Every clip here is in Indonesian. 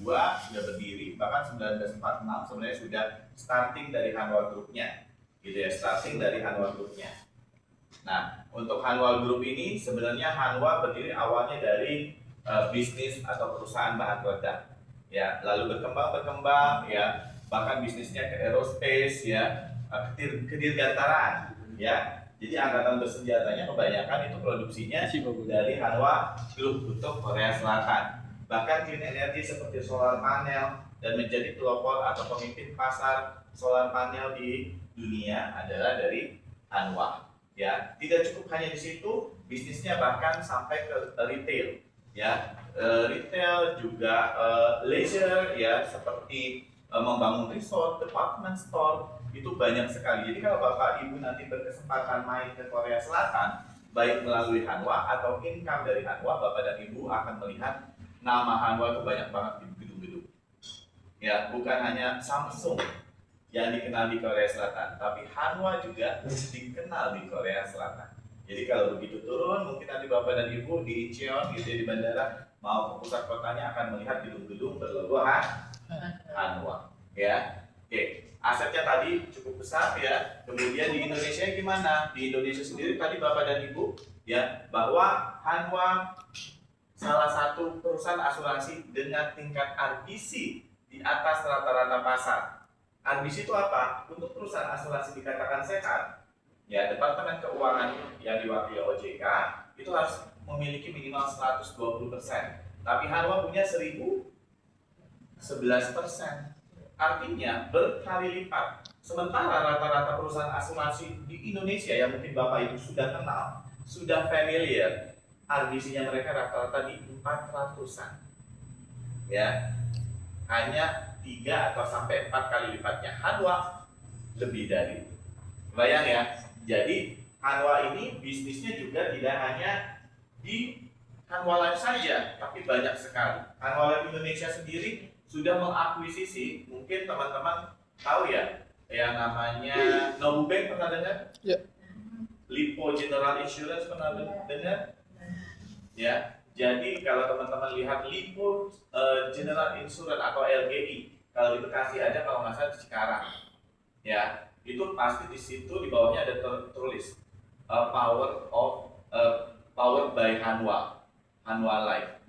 sudah berdiri, bahkan 1946 sebenarnya sudah starting dari Hanwha Group-nya, gitu ya, starting dari Hanwha Group-nya. Nah, untuk Hanwha Group ini sebenarnya Hanwha berdiri awalnya dari bisnis atau perusahaan bahan peledak, ya, lalu berkembang, ya, bahkan bisnisnya ke aerospace, ya, ke dirgantaraan, ya. Jadi angkatan bersenjatanya kebanyakan itu produksinya dari Hanwha Group untuk Korea Selatan. Bahkan clean energy seperti solar panel dan menjadi pelopor atau pemimpin pasar solar panel di dunia adalah dari Hanwha. Ya, tidak cukup hanya di situ, bisnisnya bahkan sampai ke retail. Ya, retail juga leisure, ya, seperti membangun resort, department store, itu banyak sekali. Jadi kalau Bapak Ibu nanti berkesempatan main ke Korea Selatan, baik melalui Hanwha atau income dari Hanwha, Bapak dan Ibu akan melihat nama Hanwha itu banyak banget di gedung-gedung. Ya, bukan hanya Samsung yang dikenal di Korea Selatan, tapi Hanwha juga dikenal di Korea Selatan. Jadi kalau begitu turun, mungkin nanti Bapak dan Ibu di Incheon, gitu ya, di bandara, mau ke pusat kotanya akan melihat gedung-gedung berlogo Hanwha. Ya, oke. Asetnya tadi cukup besar, ya. Kemudian di Indonesia gimana? Di Indonesia sendiri tadi Bapak dan Ibu, ya, bahwa Hanwha salah satu perusahaan asuransi dengan tingkat RBC di atas rata-rata pasar. RBC itu apa? Untuk perusahaan asuransi dikatakan sehat, ya, Departemen Keuangan yang diwakili OJK itu harus memiliki minimal 120%. Tapi Hanwha punya 1011%. Artinya berkali lipat. Sementara rata-rata perusahaan asuransi di Indonesia yang mungkin Bapak Ibu sudah kenal, sudah familiar, RBC-nya mereka rata-rata di 400-an. Ya. Hanya 3 atau sampai 4 kali lipatnya. Hanwha lebih dari itu. Bayang ya. Jadi Hanwha ini bisnisnya juga tidak hanya di Hanwha Life saja, tapi banyak sekali. Hanwha Life Indonesia sendiri sudah mengakuisisi, mungkin teman-teman tahu ya, yang namanya Nobu Bank, pernah dengar? Ya. Lipo General Insurance pernah dengar? Ya. Jadi kalau teman-teman lihat Lipo General Insurance atau LGI, kalau di Bekasi ada, kalau nggak salah di Cikarang, ya, itu pasti di situ di bawahnya ada tertulis Powered by Hanwha Life.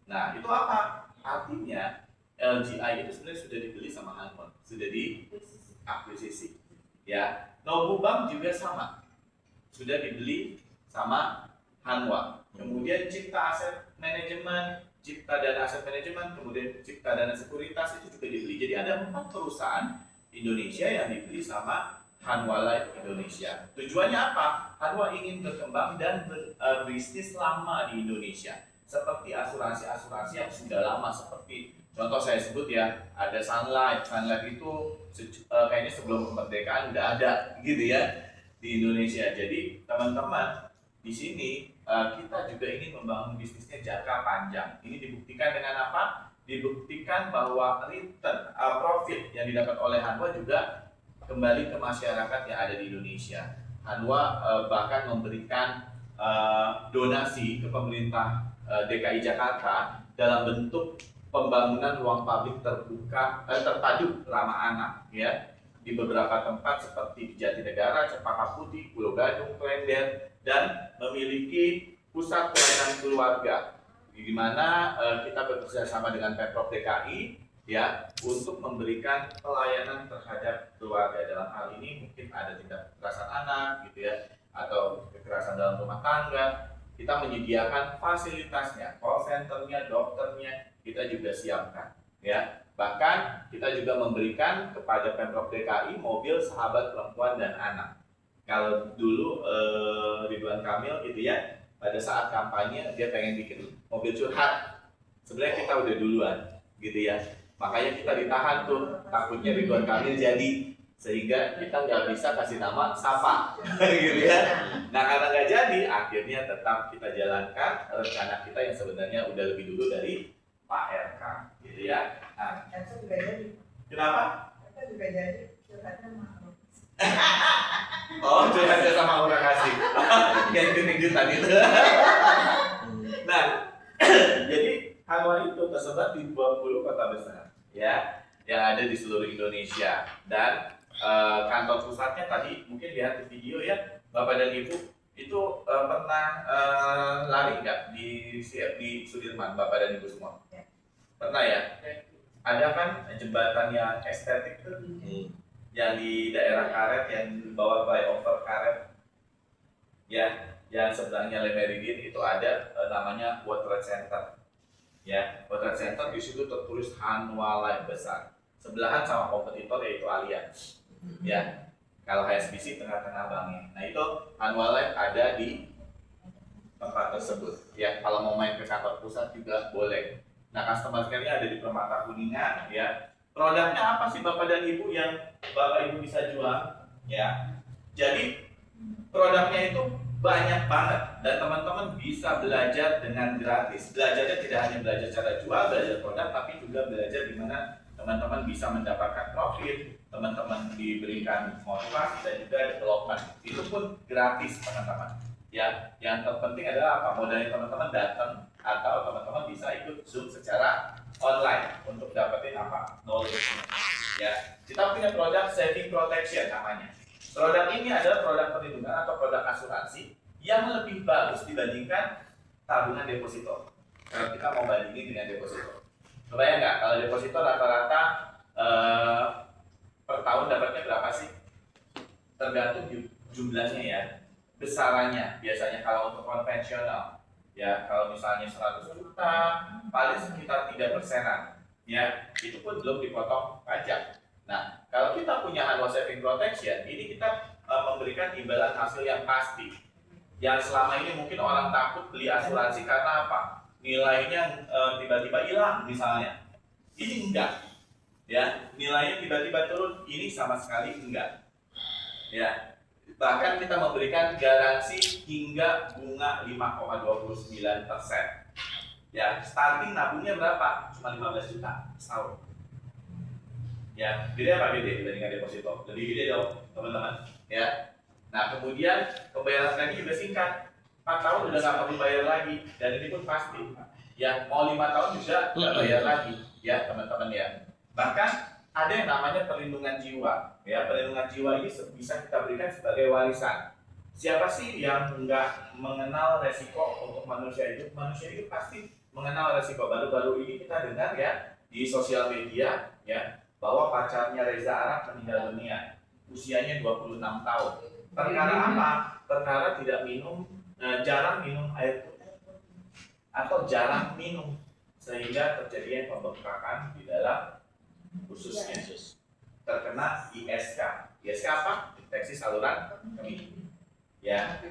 Nah, itu apa? Artinya LGI itu sebenarnya sudah dibeli sama Hanwha, sudah diakuisisi. Ya, Nobu Bank juga sama, sudah dibeli sama Hanwha. Kemudian Cipta Aset Manajemen, Cipta Dana Aset Manajemen, kemudian Cipta Dana Sekuritas itu juga dibeli. Jadi ada 4 perusahaan Indonesia yang dibeli sama Hanwha Life Indonesia. Tujuannya apa? Hanwha ingin berkembang dan berbisnis lama di Indonesia. Seperti asuransi-asuransi yang sudah lama, seperti contoh saya sebut ya, ada Sun Life. Sun Life itu kayaknya sebelum kemerdekaan udah ada, gitu ya, di Indonesia. Jadi teman-teman di sini kita juga ingin membangun bisnisnya jangka panjang. Ini dibuktikan dengan apa? Dibuktikan bahwa return profit yang didapat oleh Hanwha juga kembali ke masyarakat yang ada di Indonesia. Hanwha bahkan memberikan donasi ke pemerintah DKI Jakarta dalam bentuk pembangunan ruang publik terbuka terpadu ramah anak, ya, di beberapa tempat seperti Jatinegara, Cempaka Putih, Pulau Gadung, Klender, dan memiliki pusat pelayanan keluarga, di mana kita bekerja sama dengan Pemprov DKI, ya, untuk memberikan pelayanan terhadap keluarga. Dalam hal ini mungkin ada tindak kekerasan anak, gitu ya, atau kekerasan dalam rumah tangga. Kita menyediakan fasilitasnya, call centernya, dokternya, kita juga siapkan, ya. Bahkan kita juga memberikan kepada Pemprov DKI mobil sahabat perempuan dan anak. Kalau dulu Ridwan Kamil, gitu ya, pada saat kampanye dia pengen bikin mobil curhat, sebenarnya kita udah duluan, gitu ya. Makanya kita ditahan tuh, takutnya Ridwan Kamil jadi, sehingga kita nggak bisa kasih nama Sapa, gitu ya. Nah, karena nggak jadi, akhirnya tetap kita jalankan rencana kita yang sebenarnya udah lebih dulu dari Pak RK, gitu ya. Nah, juga jadi. kenapa? Kita juga jadi curhatnya sama. Oh, curhatnya sama orang kasih. Yang kejutan itu. Nah, jadi Hanwha itu tersebar tersebar di 20 kota besar, ya, yang ada di seluruh Indonesia. Dan kantor pusatnya tadi mungkin lihat di video ya, Bapak dan Ibu itu pernah lari nggak di Sudirman, Bapak dan Ibu semua? Pernah ya? Ada kan jembatan yang estetik tuh, yang di daerah Karet, yang di bawah flyover Karet, ya, yang sebelahnya Le Meridien itu ada namanya World Trade Center, ya. World Trade Center di situ tertulis Hanwha Life besar, sebelahan sama kompetitor yaitu Allianz, ya. Kalau HSBC tengah-tengah banknya. Nah itu Hanwha Life ada di tempat tersebut, ya. Kalau mau main ke kantor pusat juga boleh. Nah, customer care-nya ada di Permata Kuningan, ya. Produknya apa sih Bapak dan Ibu yang Bapak Ibu bisa jual, ya? Jadi produknya itu banyak banget dan teman-teman bisa belajar dengan gratis. Belajarnya tidak hanya belajar cara jual, belajar produk, tapi juga belajar gimana teman-teman bisa mendapatkan profit, teman-teman diberikan motivasi dan juga development. Itu pun gratis, teman-teman. Ya, yang terpenting adalah apa? Modalnya teman-teman datang atau teman-teman bisa ikut Zoom secara online untuk dapetin apa? Knowledge. Ya, kita punya produk saving protection namanya. Produk ini adalah produk perlindungan atau produk asuransi yang lebih bagus dibandingkan tabungan deposito. Kalau kita mau bandingin dengan deposito, kebayang nggak kalau deposito rata-rata per tahun dapatnya berapa sih? Tergantung jumlahnya ya, besarannya. Biasanya kalau untuk konvensional, ya kalau misalnya 100 juta, paling sekitar 3%-an, ya itu pun belum dipotong pajak. Nah, kalau kita punya Hanwha Saving Protection, ini kita memberikan imbalan hasil yang pasti. Yang selama ini mungkin orang takut beli asuransi karena apa? Nilainya tiba-tiba hilang misalnya. Ini enggak. Ya, nilainya tiba-tiba turun, ini sama sekali enggak. Ya. Bahkan kita memberikan garansi hingga bunga 5,29%. Ya, starting nabungnya berapa? Cuma 15 juta setahun. Ya, gede apa gede dibandingkan deposito? Lebih gede dong, teman-teman. Ya. Nah, kemudian pembayaran tadi juga singkat. 4 tahun udah nggak perlu bayar lagi, dan ini pun pasti. Ya, mau 5 tahun juga nggak bayar lagi, ya teman-teman ya. Bahkan ada yang namanya perlindungan jiwa. Ya, perlindungan jiwa ini bisa kita berikan sebagai warisan. Siapa sih yang nggak mengenal resiko untuk manusia hidup? Manusia hidup pasti mengenal resiko. Baru-baru ini kita dengar ya di sosial media ya, bahwa pacarnya Reza Arab meninggal dunia, usianya 26 tahun. Perkara apa? Perkara tidak minum, jarang minum air putih atau jarang minum, sehingga terjadi pembengkakan di dalam ususnya, terkena ISK. ISK apa? Infeksi saluran kemih. Ya.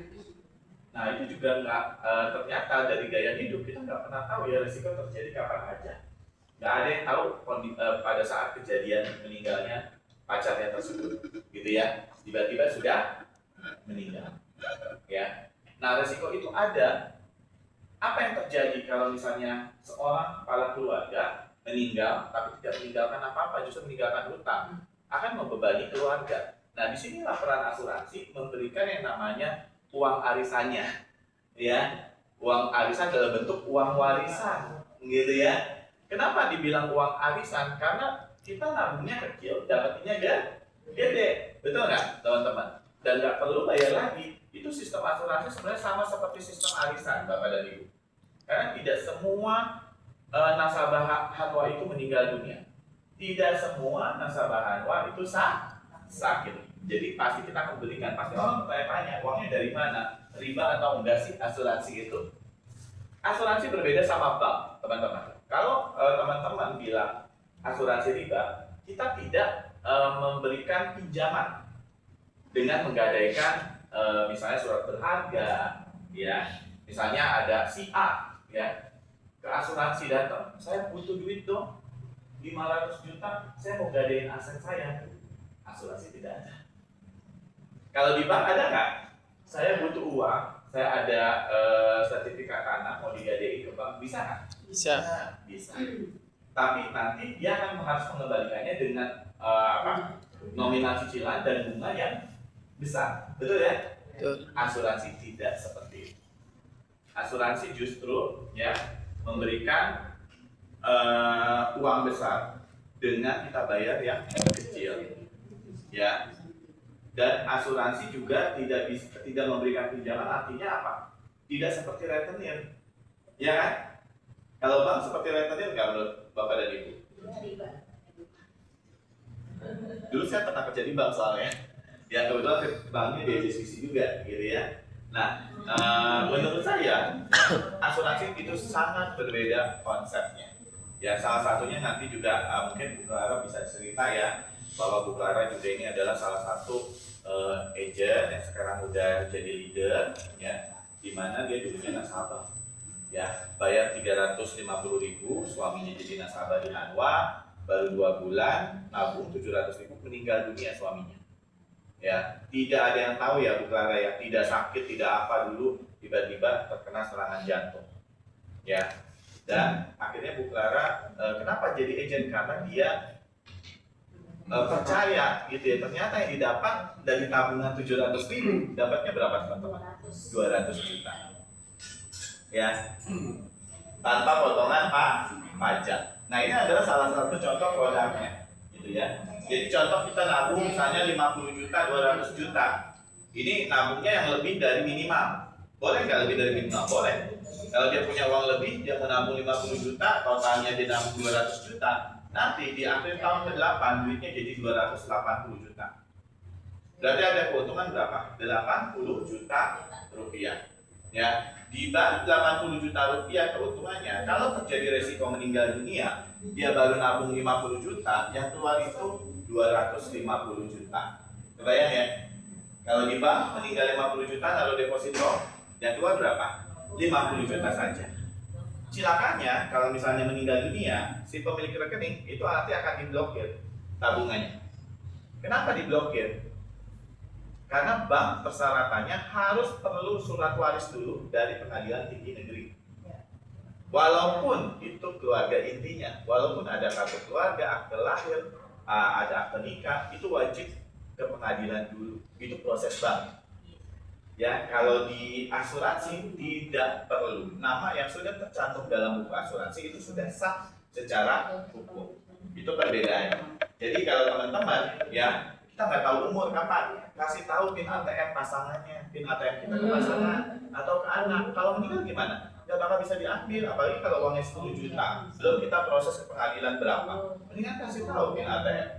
Nah itu juga nggak ternyata dari gaya hidup kita nggak pernah tahu ya risiko terjadi kapan aja. Nggak ada yang tahu pada saat kejadian meninggalnya pacarnya tersebut, gitu ya. Tiba-tiba sudah meninggal, ya. Nah resiko itu ada. Apa yang terjadi kalau misalnya seorang kepala keluarga meninggal tapi tidak meninggalkan apa-apa, justru meninggalkan hutang, akan membebani keluarga. Nah disinilah peran asuransi memberikan yang namanya uang arisannya, ya. Uang arisan dalam bentuk uang warisan, gitu ya. Kenapa dibilang uang arisan? Karena kita nabungnya kecil, dapatnya gede, betul nggak, teman-teman? Dan nggak perlu bayar lagi. Itu sistem asuransi sebenarnya sama seperti sistem arisan, Bapak dan Ibu. Karena tidak semua nasabah Hanwha itu meninggal dunia. Tidak semua nasabah Hanwha itu sakit. Jadi pasti kita akan berikan. Pasti orang bertanya-tanya, uangnya dari mana? Riba atau enggak sih asuransi itu? Asuransi berbeda sama bank, teman-teman. Kalau teman-teman bilang asuransi riba, kita tidak memberikan pinjaman dengan menggadaikan misalnya surat berharga, ya. Misalnya ada si A, ya, ke asuransi datang, saya butuh duit dong, 500 juta, saya mau gadein aset saya. Asuransi tidak ada. Kalau di bank ada nggak? Saya butuh uang, saya ada sertifikat tanah mau digadein ke bank, bisa nggak? Bisa. Bisa. Tapi nanti dia akan harus mengembalikannya dengan nominal cicilan dan bunga yang besar, betul ya? Betul. Asuransi tidak seperti itu. Asuransi justru ya memberikan uang besar dengan kita bayar yang kecil, ya. Dan asuransi juga tidak memberikan pinjaman, artinya apa? Tidak seperti rentenir, ya kan? Kalau bank seperti rentenir nggak menurut Bapak dan Ibu? Dulu saya pernah kerja di bank soalnya, ya kebetulan banknya di SSBC juga, gitu ya. Nah, menurut saya asuransi itu sangat berbeda konsepnya. Ya, salah satunya nanti juga mungkin Bu Clara bisa cerita ya, bahwa Bu Clara juga ini adalah salah satu agent yang sekarang udah jadi leader, ya, di mana dia dulunya nasabah. Ya, bayar 350.000, suaminya jadi nasabah di Hanwa, baru 2 bulan, nabung 700.000, meninggal dunia suaminya. Ya, tidak ada yang tahu ya Bu Clara ya, tidak sakit, tidak apa dulu, tiba-tiba terkena serangan jantung. Ya, dan akhirnya Bu Clara kenapa jadi agent? Karena dia percaya gitu ya, ternyata yang didapat dari tabungan 700.000, dapatnya berapa teman-teman? 200 juta. Ya, tanpa potongan pajak. Nah, ini adalah salah satu contoh produknya, gitu ya. Jadi contoh kita nabung misalnya 50 juta, 200 juta. Ini nabungnya yang lebih dari minimal. Boleh nggak lebih dari minimal? Boleh. Kalau dia punya uang lebih, dia menabung 50 juta, totalnya dia nabung 200 juta. Nanti di akhir tahun ke-8 duitnya jadi 280 juta. Berarti ada keuntungan berapa? 80 juta rupiah. Ya, di balik 80 juta rupiah keuntungannya, kalau terjadi resiko meninggal dunia, dia baru nabung 50 juta, yang keluar itu 250 juta. Kebayang ya? Kalau di bank meninggal 50 juta, lalu deposito, yang keluar berapa? 50 juta saja. Silakannya, kalau misalnya meninggal dunia, si pemilik rekening itu nanti akan diblokir tabungannya. Kenapa diblokir? Karena bank persyaratannya harus perlu surat waris dulu dari pengadilan tinggi negeri. Walaupun itu keluarga intinya, walaupun ada kartu keluarga, akte lahir, ada akte nikah, itu wajib ke pengadilan dulu. Itu proses bank. Ya, kalau di asuransi tidak perlu. Nama yang sudah tercantum dalam buku asuransi itu sudah sah secara hukum. Itu perbedaannya. Jadi kalau teman-teman ya, kita nggak tahu umur kapan, kasih tahu PIN ATM pasangannya, PIN ATM kita ke pasangan atau ke anak. Kalau meninggal gimana? Nggak bakal bisa diambil, apalagi kalau uangnya 10 juta. Belum kita proses ke pengadilan berapa. Mendingan kasih tahu PIN ATM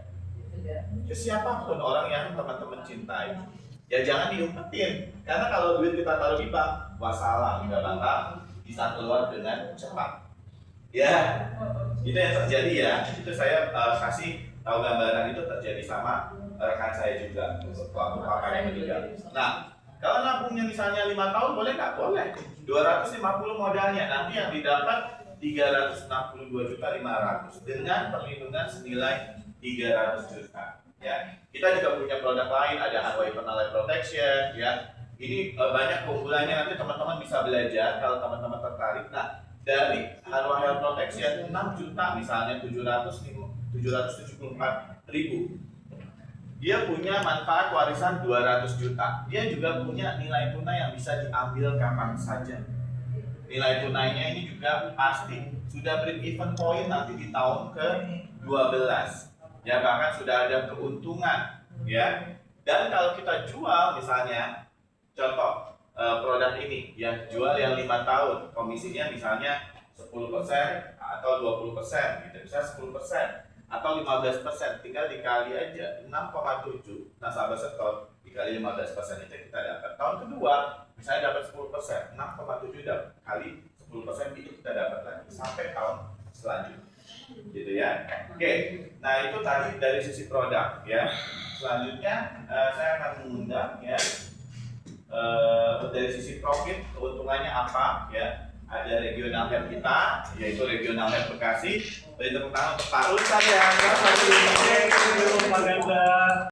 ke siapapun orang yang teman-teman cintai. Ya jangan diumpetin, karena kalau duit kita taruh di bank, wassalam, nggak bakal bisa keluar dengan cepat. Ya, itu yang terjadi ya. Itu saya kasih tahu gambaran itu terjadi sama rekan saya juga waktu papanya meninggal. Nah, kalau nabungnya misalnya 5 tahun boleh nggak? Boleh. 250 modalnya, nanti yang didapat 362.500.000 dengan perlindungan senilai 300 juta. Ya, kita juga punya produk lain, ada Hanwa Eternal Life Protection. Ya, ini banyak keunggulannya, nanti teman-teman bisa belajar kalau teman-teman tertarik. Nah, dari Hanwa Health Protection 6 juta misalnya 774.000. Dia punya manfaat warisan 200 juta. Dia juga punya nilai tunai yang bisa diambil kapan saja. Nilai tunainya ini juga pasti. Sudah break even point nanti di tahun ke-12. Ya, bahkan sudah ada keuntungan, ya. Dan kalau kita jual misalnya, contoh produk ini, ya jual yang 5 tahun, komisinya misalnya 10% atau 20%, gitu. Bisa 10% atau 15%, tinggal dikali aja 6,7 nasabah setor dikali 15% itu kita dapat. Tahun kedua misalnya dapat 10%, 6,7 kali 10% itu kita dapat lagi sampai tahun selanjutnya, gitu ya. Oke, nah itu tadi dari sisi produk ya. Selanjutnya saya akan mengundang ya dari sisi profit keuntungannya apa ya. Ada regional head kita, yaitu regional head Bekasi. Beri tepuk tangan untuk Pak Rul saja. Terima kasih.